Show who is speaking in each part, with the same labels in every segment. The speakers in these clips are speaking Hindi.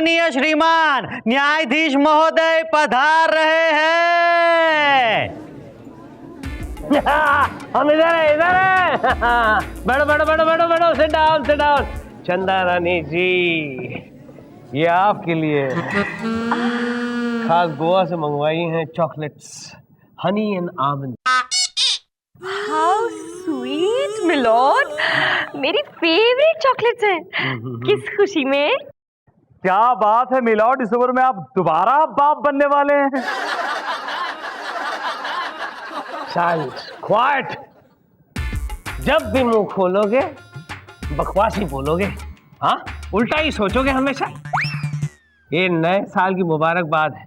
Speaker 1: माननीय श्रीमान न्यायाधीश महोदय पधार रहे हैं।
Speaker 2: हम इधर है। बैठो बैठो बैठो बैठो बैठो, सिट डाउन सिट डाउन। चंदा रानी जी, ये आपके लिए खास गोवा से मंगवाई हैं chocolates, honey and almond.
Speaker 3: How sweet milord, मेरी फेवरेट चॉकलेट्स हैं। किस खुशी में?
Speaker 4: क्या बात है मिलॉर्ड, इस उम्र में आप दोबारा बाप बनने वाले हैं।
Speaker 2: Silence, quite. जब भी मुंह खोलोगे बकवास ही बोलोगे, हाँ उल्टा ही सोचोगे हमेशा। ये नए साल की मुबारकबाद है।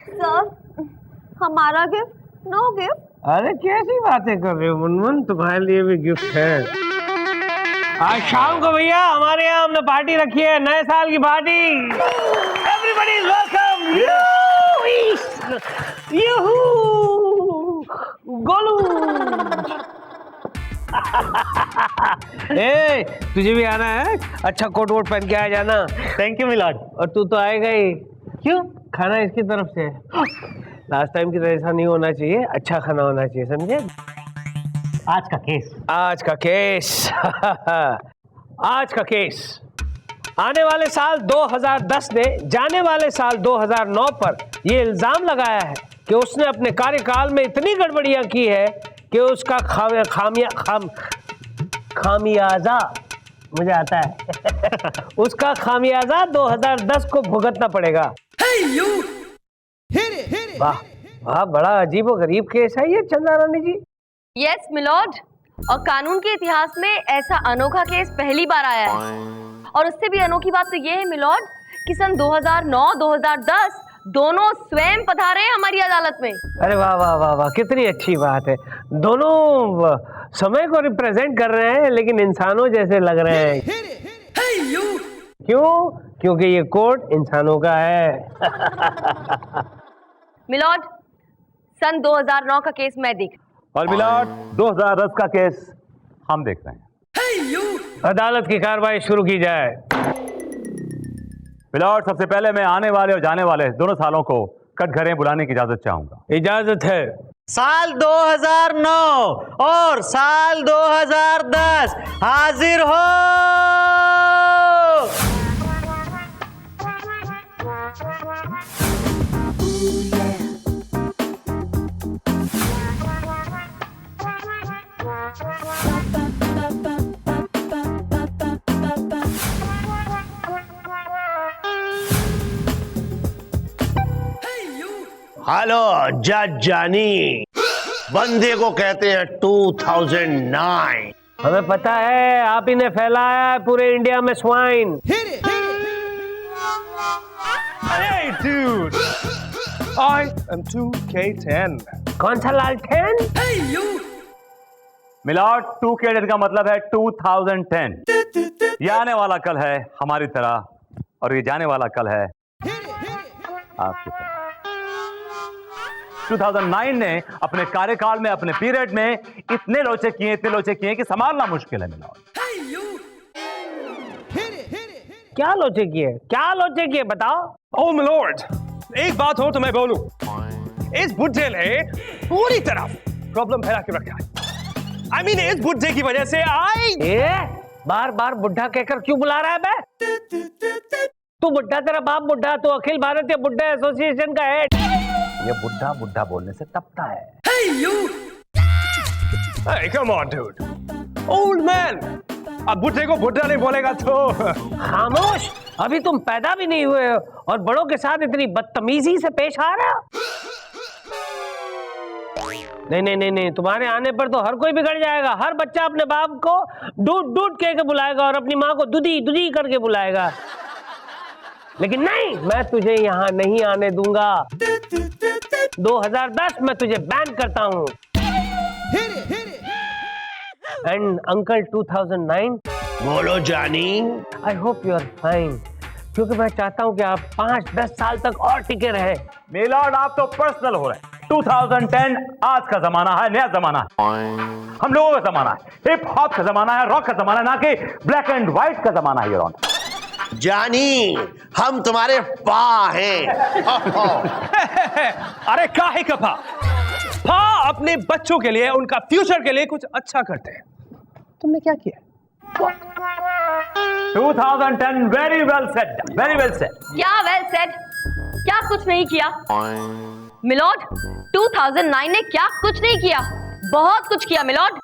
Speaker 3: सर, हमारा गिफ्ट? No gift.
Speaker 2: अरे कैसी बातें कर रहे हो मुनमुन, तुम्हारे लिए भी गिफ्ट है। आज शाम को भैया हमारे यहाँ हमने पार्टी रखी है, नए साल की party. Everybody is welcome. Golu. ए, तुझे भी आना है? अच्छा कोट वोट पहन के आ जाना।
Speaker 1: Thank you milord.
Speaker 2: और तू तो आएगा ही। क्यों? खाना इसकी तरफ से है। लास्ट टाइम की तरह ऐसा नहीं होना चाहिए, अच्छा खाना होना चाहिए, समझे?
Speaker 1: आज का केस
Speaker 2: आज का केस आने वाले साल 2010 ने जाने वाले साल 2009 पर यह इल्जाम लगाया है कि उसने अपने कार्यकाल में इतनी गड़बड़ियां की है कि उसका खामियाजा मुझे आता है उसका खामियाजा 2010 को भुगतना पड़ेगा। वाह वाह, बड़ा अजीब और गरीब केस है ये चंदा रानी जी।
Speaker 3: यस मिलोड, और कानून के इतिहास में ऐसा अनोखा केस पहली बार आया है। और उससे भी अनोखी बात तो ये है मिलोड कि सन 2009-2010 दोनों स्वयं पधारे हैं हमारी अदालत में।
Speaker 2: अरे वाह वाह वाह वाह, कितनी अच्छी बात है। दोनों समय को रिप्रेजेंट कर रहे हैं लेकिन इंसानों जैसे लग रहे हैं। क्यों? क्योंकि ये कोर्ट इंसानों का है।
Speaker 3: मिलोड, सन 2009 का केस मैं देख।
Speaker 4: और मिलॉर्ड 2010 का केस हम देख रहे हैं।
Speaker 2: अदालत की कार्रवाई शुरू की जाए।
Speaker 4: मिलॉर्ड, सबसे पहले मैं आने वाले और जाने वाले दोनों सालों को कटघरे बुलाने की इजाजत चाहूंगा।
Speaker 2: इजाजत है।
Speaker 1: साल 2009 और साल 2010 हाजिर हो।
Speaker 5: हेलो जज जानी, बंदे को कहते हैं 2009।
Speaker 2: हमें पता है, आप ही ने फैलाया है पूरे इंडिया में swine.
Speaker 6: Hey dude, I am 2K10.
Speaker 2: कौन सा लालटेन?
Speaker 4: मिलॉर्ड 2K10 का मतलब है 2010। ये आने वाला कल है हमारी तरह और ये जाने वाला कल है आपकी तरह। 2009 ने अपने कार्यकाल में, अपने पीरियड में इतने लोचे किए कि संभालना मुश्किल है मिलॉर्ड।
Speaker 2: क्या लोचे किए बताओ।
Speaker 6: Oh my lord, एक बात हो तो मैं बोलूं, इस बुड्ढे ने पूरी तरह प्रॉब्लम फैला के रखा है। I mean, इस बुड्ढे की वजह से
Speaker 2: बार बार बुढ़ा कहकर क्यों बुला रहा है बे? तू बुढ़ा, तेरा बाप बुढ़ा, तो अखिल भारतीय बुढ़ा एसोसिएशन का हेड।
Speaker 4: ये बुढ़ा बुढ़ा बोलने से तपता है।
Speaker 6: Hey, come on dude, old man, अब बुढ़े को बुढ़ा नहीं बोलेगा तो।
Speaker 2: खामोश, अभी तुम पैदा भी नहीं हुए हो और बड़ों के साथ इतनी बदतमीजी से पेश आ रहा। नहीं, तुम्हारे आने पर तो हर कोई बिगड़ जाएगा। हर बच्चा अपने बाप को डूड डूड कह के बुलाएगा और अपनी माँ को दुदी दुदी करके बुलाएगा। लेकिन नहीं, मैं तुझे यहाँ नहीं आने दूंगा। 2010 में तुझे बैन करता हूँ। एंड अंकल 2009,
Speaker 5: बोलो जानी।
Speaker 2: I hope you are fine, क्योंकि मैं चाहता हूँ कि आप 5-10 साल तक और टिके रहे।
Speaker 4: मिलॉर्ड, आप तो पर्सनल हो रहे हैं। 2010 आज का जमाना है, नया जमाना है, हम लोगों का जमाना है, हिप हॉप का जमाना है, रॉक का जमाना है, ना कि ब्लैक एंड व्हाइट का जमाना है।
Speaker 5: जानी, हम तुम्हारे पा हैं।
Speaker 6: अरे काहे का पा? पा अपने बच्चों के लिए, उनका फ्यूचर के लिए कुछ अच्छा करते हैं। तुमने क्या किया?
Speaker 4: 2010 very well said, very well said.
Speaker 3: क्या वेल सेड? क्या कुछ नहीं किया? मिलॉर्ड, 2009 ने क्या कुछ नहीं किया? बहुत कुछ किया मिलॉर्ड।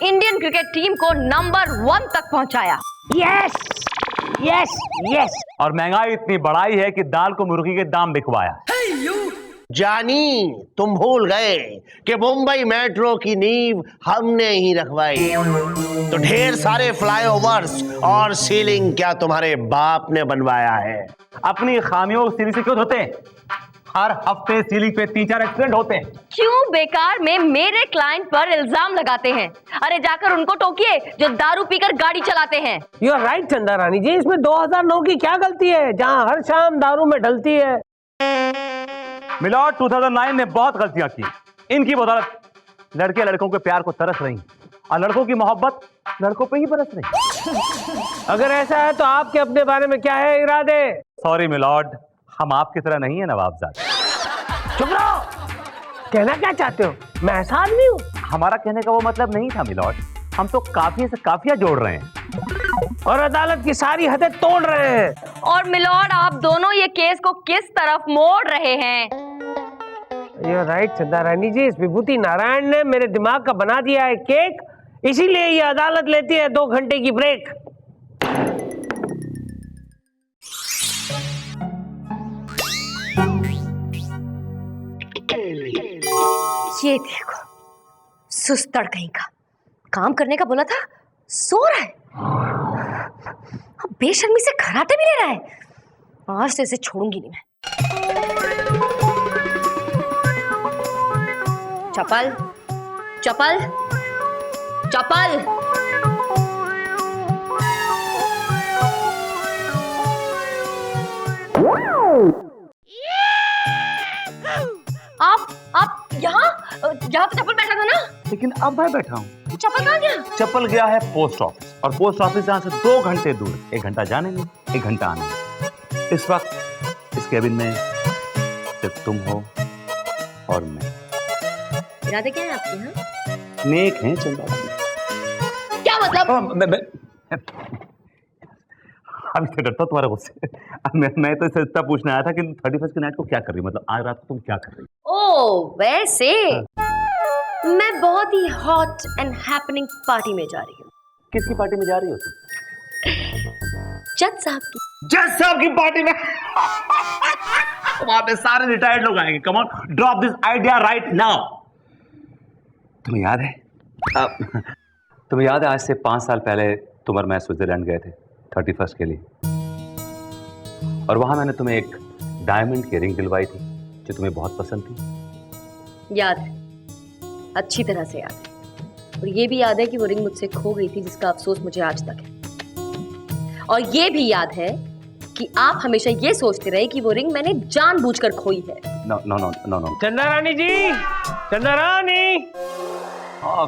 Speaker 3: इंडियन क्रिकेट टीम को नंबर 1 तक पहुंचाया।
Speaker 2: Yes yes yes.
Speaker 4: और महंगाई इतनी बढ़ाई है कि दाल को मुर्गी के दाम बिकवाया।
Speaker 5: जानी, तुम भूल गए कि मुंबई मेट्रो की नींव हमने ही रखवाई। तो ढेर सारे फ्लाईओवर्स और सीलिंग क्या तुम्हारे बाप ने बनवाया है?
Speaker 4: अपनी खामियों को सीलिंग से क्यों धोते हैं? हर हफ्ते सीलिंग पे 3-4 एक्सीडेंट होते हैं।
Speaker 3: क्यों बेकार में मेरे क्लाइंट पर इल्जाम लगाते हैं? अरे जाकर उनको टोकिए जो दारू पीकर गाड़ी चलाते हैं।
Speaker 2: यू आर राइट चंदा रानी जी, इसमें 2009 की क्या गलती है जहां हर शाम दारू में ढलती है।
Speaker 4: मिलॉर्ड, 2009 ने बहुत गलतियां की। इनकी बदौलत लड़के लड़कों के प्यार को तरस रही और लड़कों की मोहब्बत लड़कों पे ही बरस रही।
Speaker 2: अगर ऐसा है तो आपके अपने बारे में क्या है इरादे?
Speaker 4: सॉरी मिलॉर्ड, हम आपकी तरह नहीं है नवाबजाद।
Speaker 2: चुप रहो। कहना क्या चाहते हो? मैं ऐसा आदमी हूँ?
Speaker 4: हमारा कहने का वो मतलब नहीं था मिलॉर्ड। हम तो काफिया से काफिया जोड़ रहे हैं
Speaker 2: और अदालत की सारी हदें तोड़ रहे हैं।
Speaker 3: और मिलॉर्ड, आप दोनों ये केस को किस तरफ मोड़ रहे हैं?
Speaker 2: यू राइट चंदा रानी जी, इस विभूति नारायण ने मेरे दिमाग का बना दिया है केक, इसीलिए ये अदालत लेती है 2 घंटे की ब्रेक।
Speaker 3: ये देखो, सुस्तड़ कहीं का। काम करने का बोला था, सो रहा है। अब बेशर्मी से खराटे भी ले रहा है। आज से इसे छोड़ूंगी नहीं मैं। चपल चपल चपल। आप यहाँ तो चप्पल बैठा था ना?
Speaker 4: लेकिन अब मैं बैठा हूँ।
Speaker 3: चप्पल कहाँ गया?
Speaker 4: चप्पल गया है पोस्ट ऑफिस, और पोस्ट ऑफिस यहाँ से 2 घंटे दूर। 1 घंटा जाने में, 1 घंटा आने में। इस वक्त इस केबिन में सिर्फ तुम हो और मैं।
Speaker 3: इरादे क्या है आपके? यहाँ
Speaker 4: नेक हैं चंदा।
Speaker 3: क्या मतलब?
Speaker 4: मैं अभी तो डरता तुम्हारे गुस्से। मैं तो इससे इतना पूछने आया था कि 31st की नाइट को क्या कर रही, मतलब आज रात को तुम क्या कर रही?
Speaker 3: ओह वैसे मैं बहुत ही हॉट एंड हैपनिंग पार्टी में जा रही हूँ।
Speaker 4: किसकी पार्टी में जा रही हो तुम?
Speaker 3: जज साहब की।
Speaker 4: जज साहब की पार्टी में? वहां पे सारे रिटायर्ड लोग आएंगे। Come on, drop this idea right now. तुम्हें याद है आज से 5 साल पहले तुम और मैं स्विट्जरलैंड गए थे 31st के लिए, और वहां मैंने तुम्हें एक डायमंड की रिंग दिलवाई थी जो तुम्हें बहुत पसंद थी।
Speaker 3: याद है, अच्छी तरह से याद है। और ये भी याद है कि वो रिंग मुझसे खो गई थी, जिसका अफसोस मुझे आज तक है। और ये भी याद है कि आप हमेशा ये सोचते रहे कि वो रिंग मैंने जानबूझकर खोई है।
Speaker 4: No no no no no.
Speaker 2: Chanda Rani जी, चंदा रानी।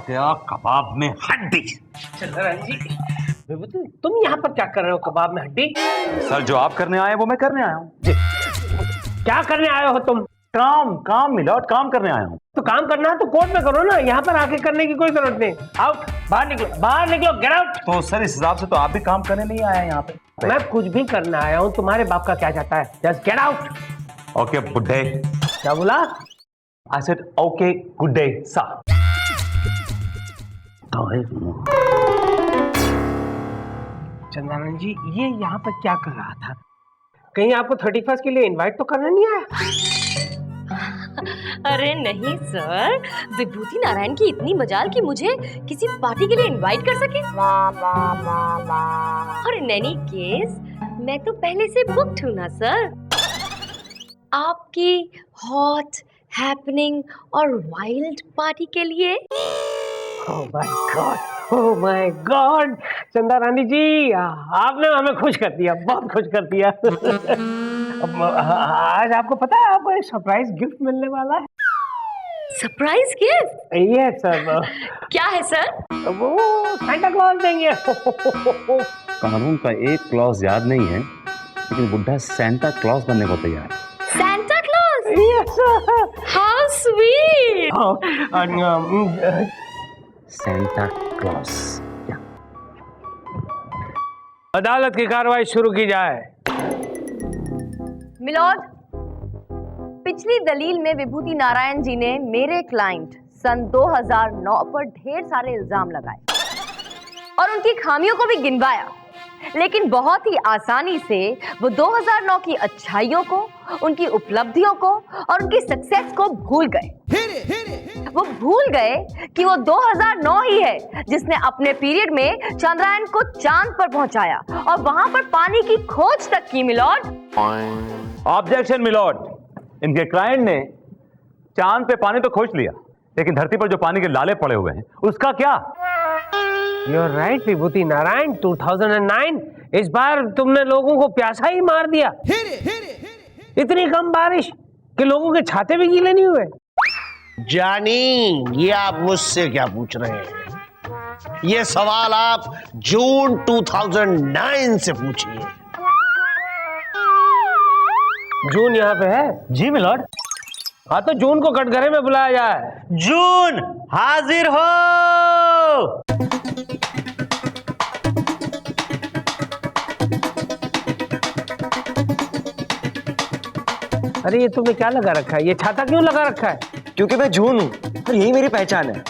Speaker 4: क्या कबाब में हड्डी?
Speaker 2: चंदा रानी जी, तुम यहाँ पर क्या कर रहे हो? कबाब में हड्डी?
Speaker 4: सर, जो आप करने आए वो मैं करने आया हूँ।
Speaker 2: क्या करने आए हो तुम?
Speaker 4: काम मिलॉर्ड, काम करने आया हूँ।
Speaker 2: तो काम करना है तो कोर्ट में करो ना, यहाँ पर आके करने की कोई जरूरत नहीं। आओ बाहर निकलो, गेट आउट।
Speaker 4: तो सर, इस हिसाब से तो आप भी काम करने नहीं आए यहाँ पे।
Speaker 2: मैं कुछ भी करने आया हूँ, तुम्हारे बाप का क्या जाता है? Just get out.
Speaker 4: ओके बुड्ढे।
Speaker 2: क्या बोला?
Speaker 4: I said okay good day sir.
Speaker 2: Chandanand ji, ये यहाँ पर क्या कर रहा था? कहीं आपको 31st के लिए इनवाइट तो करना नहीं आया?
Speaker 3: अरे नहीं सर, विभूति नारायण की इतनी मजाल कि मुझे किसी पार्टी के लिए इनवाइट कर सके। और इन एनी केस मैं तो पहले से बुक्ड हूँ ना सर। आपकी हॉट, हैपनिंग और वाइल्ड पार्टी के लिए।
Speaker 2: ओह माय गॉड, चंदा रानी जी, आपने हमें खुश कर दिया, बहुत खुश कर दिया। आज आपको पता है आपको एक सरप्राइज गिफ्ट मिलने वाला है।
Speaker 3: Surprise gift?
Speaker 2: Yes sir.
Speaker 3: क्या है सर?
Speaker 2: वो सांता क्लॉज देंगे।
Speaker 4: कानून का एक क्लॉज याद नहीं है, लेकिन बुढ़ा सेंटा क्लॉज बनने को तैयार है।
Speaker 3: Santa Claus?
Speaker 2: Yes, sir.
Speaker 3: How sweet!
Speaker 4: Santa Claus. क्या?
Speaker 2: अदालत की कार्रवाई शुरू की जाए।
Speaker 3: मिलॉर्ड, पिछली दलील में विभूति नारायण जी ने मेरे क्लाइंट सन 2009 पर ढेर सारे इल्जाम लगाए और उनकी खामियों को भी गिनवाया, लेकिन बहुत ही आसानी से वो 2009 की अच्छाइयों को, उनकी उपलब्धियों को और उनकी सक्सेस को भूल गए। वो भूल गए कि वो 2009 ही है जिसने अपने पीरियड में चंद्रयान को चांद पर पहुंचाया और वहां पर पानी की खोज तक की। मिलॉर्ड,
Speaker 4: ऑब्जेक्शन मिलॉर्ड, इनके क्लाइंट ने चांद पे पानी तो खोज लिया, लेकिन धरती पर जो पानी के लाले पड़े हुए हैं उसका क्या?
Speaker 2: You're right, विभूति नारायण। 2009 इस बार तुमने लोगों को प्यासा ही मार दिया। इतनी कम बारिश कि लोगों के छाते भी गीले नहीं हुए।
Speaker 5: जानी, ये आप मुझसे क्या पूछ रहे हैं? ये सवाल आप जून 2009 से पूछिए।
Speaker 2: जून यहाँ पे है?
Speaker 1: जी मिलॉर्ड।
Speaker 2: हाँ, तो जून को कटघरे में बुलाया जाए।
Speaker 1: जून हाजिर हो।
Speaker 2: अरे ये तुमने क्या लगा रखा है? ये छाता क्यों लगा रखा है?
Speaker 7: क्योंकि मैं जून हूँ और यही मेरी पहचान है।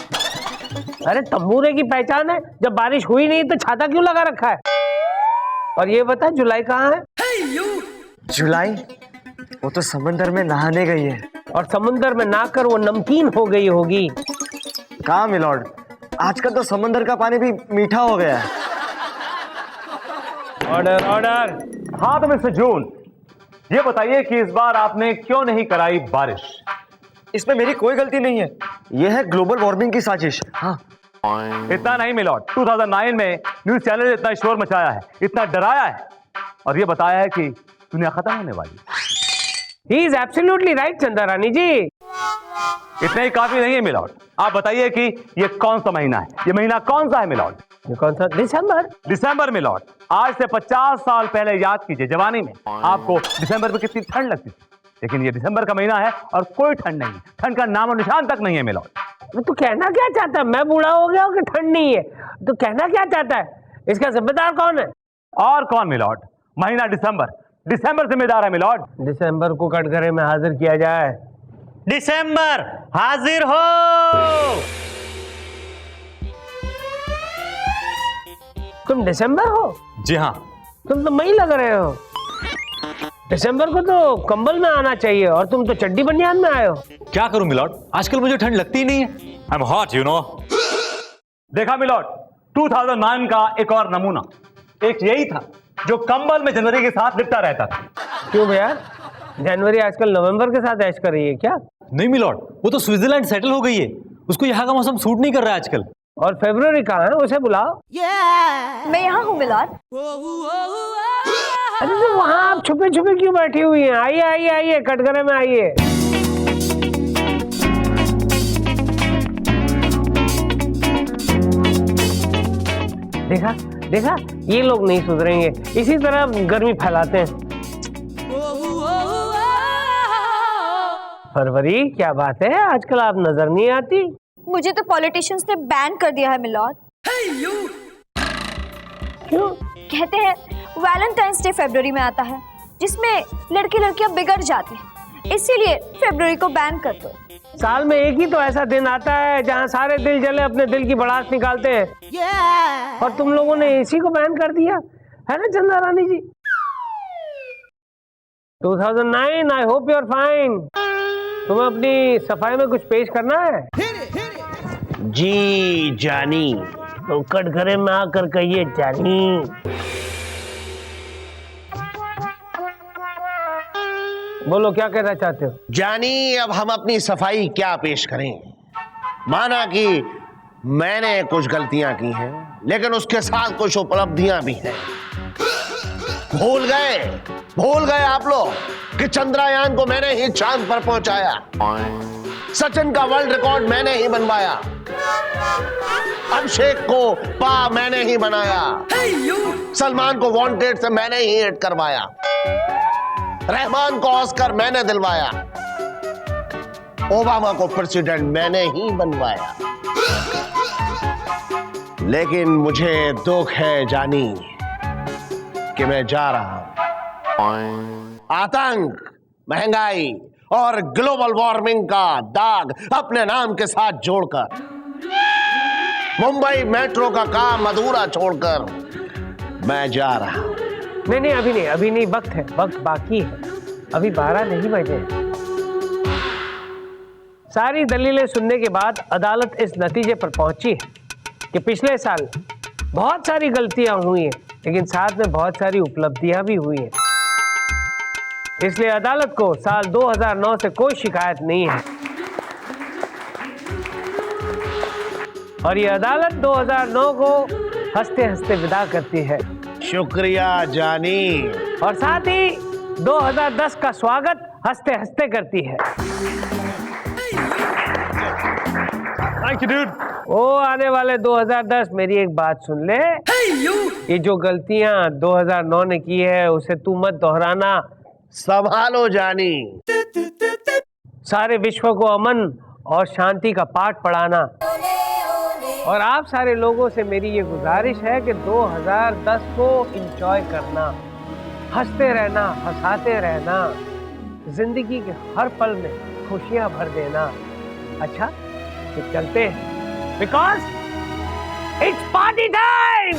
Speaker 2: अरे तंबूरे की पहचान है, जब बारिश हुई नहीं तो छाता क्यों लगा रखा है? और ये बता, जुलाई कहाँ है?
Speaker 7: जुलाई वो तो समंदर में नहाने गई है।
Speaker 2: और समुंदर में नहाकर वो नमकीन हो गई होगी।
Speaker 7: कहाँ मिलॉर्ड, आजकल तो समंदर का पानी भी मीठा हो गया है।
Speaker 2: Order order.
Speaker 4: हाँ तो मिस्टर जून, ये बताइए कि इस बार आपने क्यों नहीं कराई बारिश?
Speaker 7: इसमें मेरी कोई गलती नहीं है, यह है ग्लोबल वार्मिंग की साजिश। हाँ,
Speaker 4: इतना नहीं मिलॉर्ड, 2009 में न्यूज चैनल ने इतना शोर मचाया है, इतना डराया है और ये बताया है कि दुनिया खत्म होने वाली।
Speaker 2: He is absolutely right, चंदा रानी जी।
Speaker 4: इतना ही काफी नहीं है मिलॉर्ड, आप बताइए कि ये कौन सा महीना है? ये महीना कौन सा है मिलॉर्ड?
Speaker 2: ये कौन सा? दिसंबर।
Speaker 4: दिसंबर मिलॉर्ड। आज से 50 साल पहले याद कीजिए, जवानी में आपको दिसंबर में कितनी ठंड लगती थी, लेकिन ये दिसंबर का महीना है और कोई ठंड नहीं है, ठंड का नामो निशान तक नहीं है मिलॉर्ड।
Speaker 2: तू कहना क्या चाहता है? मैं बूढ़ा हो गया हूँ कि ठंड नहीं है? तू कहना क्या चाहता है? इसका जिम्मेदार कौन है?
Speaker 4: और कौन मिलॉर्ड? महीना दिसंबर, दिसंबर जिम्मेदार है मिलॉर्ड।
Speaker 2: दिसंबर को कटघरे में हाजिर किया जाए।
Speaker 1: दिसंबर हाजिर हो।
Speaker 2: तुम दिसंबर हो?
Speaker 4: जी हाँ।
Speaker 2: तुम तो मई लग रहे हो। दिसंबर को तो कंबल में आना चाहिए और तुम तो चड्डी बनियान में आए हो।
Speaker 4: क्या करूं मिलॉर्ड, आजकल मुझे ठंड लगती ही नहीं है। I am hot you know. देखा मिलॉर्ड, 2009 का एक और नमूना, एक यही था जो कंबल में जनवरी के साथ लिपटा रहता था।
Speaker 2: क्यों भैया, जनवरी आजकल नवंबर के साथ ऐश कर रही है क्या?
Speaker 8: नहीं मिलॉर्ड, वो तो स्विट्जरलैंड सेटल हो गई है, उसको यहाँ का मौसम सूट नहीं कर रहा है आजकल।
Speaker 2: और फरवरी कहाँ है? उसे बुलाओ।
Speaker 3: मैं यहाँ हूँ मिलॉर्ड।
Speaker 2: अरे तो वहाँ आप छुपे छुपे क्यों बैठी हुई हैं? आइए आइए आइए, कटघरे में आइए। देखा देखा, ये लोग नहीं सुधरेंगे, इसी तरह गर्मी फैलाते हैं। फरवरी, क्या बात है, आजकल आप नजर नहीं आती।
Speaker 9: मुझे तो पॉलिटिशियंस ने बैन कर दिया है मिलॉर्ड।
Speaker 2: क्यों?
Speaker 9: कहते हैं वैलेंटाइंस डे फरवरी में आता है, जिसमें लड़के लड़कियां बिगड़ जाते हैं, इसीलिए फरवरी को बैन कर दो।
Speaker 2: साल में एक ही तो ऐसा दिन आता है जहाँ सारे दिल जले अपने दिल की भड़ास निकालते हैं, और तुम लोगों ने इसी को बैन कर दिया है ना Chanda Rani ji. 2009, I hope you are fine. तुम्हें अपनी सफाई में कुछ पेश करना है?
Speaker 5: जी जानी।
Speaker 2: तो कटघरे में आकर कहिए जानी। बोलो, क्या कहना चाहते हो?
Speaker 5: जानी, अब हम अपनी सफाई क्या पेश करें? माना कि मैंने कुछ गलतियां की हैं, लेकिन उसके साथ कुछ उपलब्धियां भी हैं। भूल गए आप लोग कि चंद्रयान को मैंने ही चांद पर पहुंचाया। सचिन का वर्ल्ड रिकॉर्ड मैंने ही बनवाया। अभिषेक को पा मैंने ही बनाया, सलमान को वांटेड से मैंने ही हिट करवाया, रहमान को ऑस्कर मैंने दिलवाया, ओबामा को प्रेसिडेंट मैंने ही बनवाया। लेकिन मुझे दुख है जानी कि मैं जा रहा हूं। आतंक, महंगाई और ग्लोबल वार्मिंग का दाग अपने नाम के साथ जोड़कर, मुंबई मेट्रो का काम अधूरा छोड़कर मैं जा रहा हूं।
Speaker 2: नहीं, अभी नहीं, वक्त है, वक्त बाकी है, अभी 12 नहीं बजे। सारी दलीलें सुनने के बाद अदालत इस नतीजे पर पहुंची है कि पिछले साल बहुत सारी गलतियां हुई हैं, लेकिन साथ में बहुत सारी उपलब्धियां भी हुई हैं। इसलिए अदालत को साल 2009 से कोई शिकायत नहीं है और ये अदालत 2009 को हंसते हंसते विदा करती है।
Speaker 5: शुक्रिया जानी।
Speaker 2: और साथ ही 2010 का स्वागत हंसते हंसते करती है।
Speaker 6: Thank you dude.
Speaker 2: ओ आने वाले 2010, मेरी एक बात सुन ले। ये जो गलतियां 2009 ने की है उसे तू मत दोहराना।
Speaker 5: संभालो जानी।
Speaker 2: सारे विश्व को अमन और शांति का पाठ पढ़ाना। और आप सारे लोगों से मेरी ये गुजारिश है कि 2010 को एंजॉय करना, हंसते रहना, हंसाते रहना, जिंदगी के हर पल में खुशियां भर देना। अच्छा, तो चलते हैं, बिकॉज इट्स पार्टी टाइम।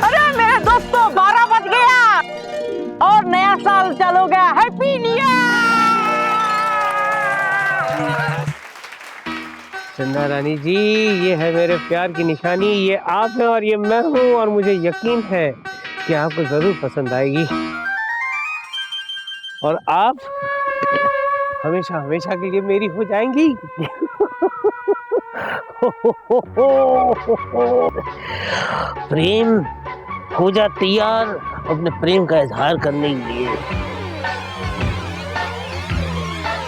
Speaker 10: अरे मेरे दोस्तों, 12 बज गया और नया साल चालू हो गया। Happy new year.
Speaker 2: चंदा रानी जी, ये है मेरे प्यार की निशानी, ये आप हैं और ये मैं हूँ, और मुझे यकीन है कि आपको जरूर पसंद आएगी और आप हमेशा हमेशा के लिए मेरी हो जाएंगी। प्रेम हो जा तैयार अपने प्रेम का इजहार करने के लिए।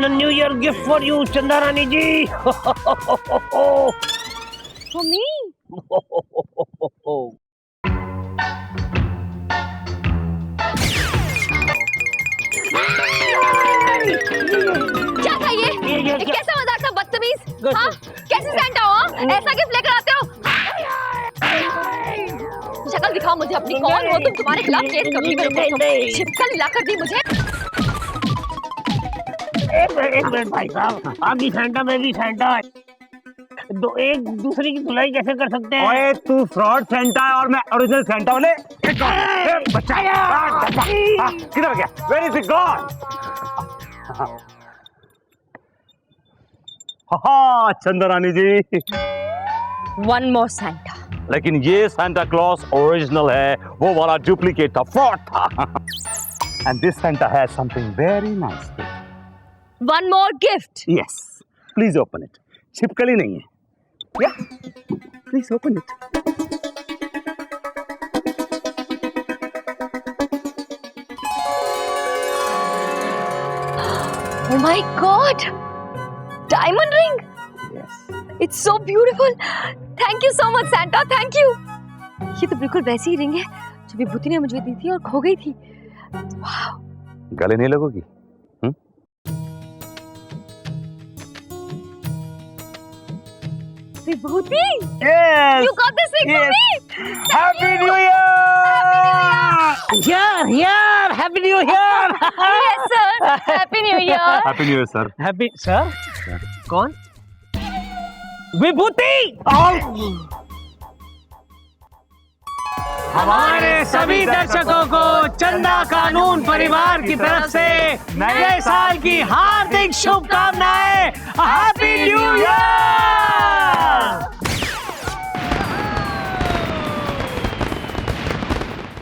Speaker 2: New year gift for you चंदा रानी जी।
Speaker 3: For me? क्या था ये कैसा मजाक था, बदतमीज। हाँ, कैसे सैंटा हो? ऐसा गिफ्ट लेकर आते हो? शक्ल दिखाओ मुझे अपनी, कौन हो तुम? तुम्हारे खिलाफ केस कभी छिपकली लाकर दी मुझे।
Speaker 2: एक मिनट भाई साहब, आप भी सैंटा, मैं भी सैंटा, दो एक दूसरे की धुलाई कैसे कर सकते हैं?
Speaker 4: ओए तू फ्रॉड सेंटा है और मैं ओरिजिनल सेंटा हूँ। बच्चा किधर गया? Where is it gone? हाँ चंदा रानी जी,
Speaker 3: One more Santa.
Speaker 4: लेकिन ये सांता क्लॉज ओरिजिनल है, वो वाला डुप्लीकेट था, फ्रॉड था। And this Santa has something very nice.
Speaker 3: One more gift.
Speaker 4: Yes, please open it. छिपकली नहीं है, या please open it.
Speaker 3: Oh my God! Diamond ring.
Speaker 4: Yes.
Speaker 3: It's so beautiful. Thank you so much, Santa. Thank you. ये तो बिल्कुल वैसी ही रिंग है जो विभूति ने मुझे दी थी और खो गई थी। Wow.
Speaker 4: गले नहीं लगोगी?
Speaker 3: विभूति?
Speaker 4: Yes.
Speaker 3: You got this ring for me.
Speaker 4: Happy New Year!
Speaker 2: यार happy new year.
Speaker 3: Yes, sir. Happy New Year.
Speaker 4: Happy New Year, sir.
Speaker 2: Happy sir? कौन? विभूति। हमारे सभी दर्शकों को चंदा कानून परिवार की तरफ से नए साल की हार्दिक शुभकामनाएं।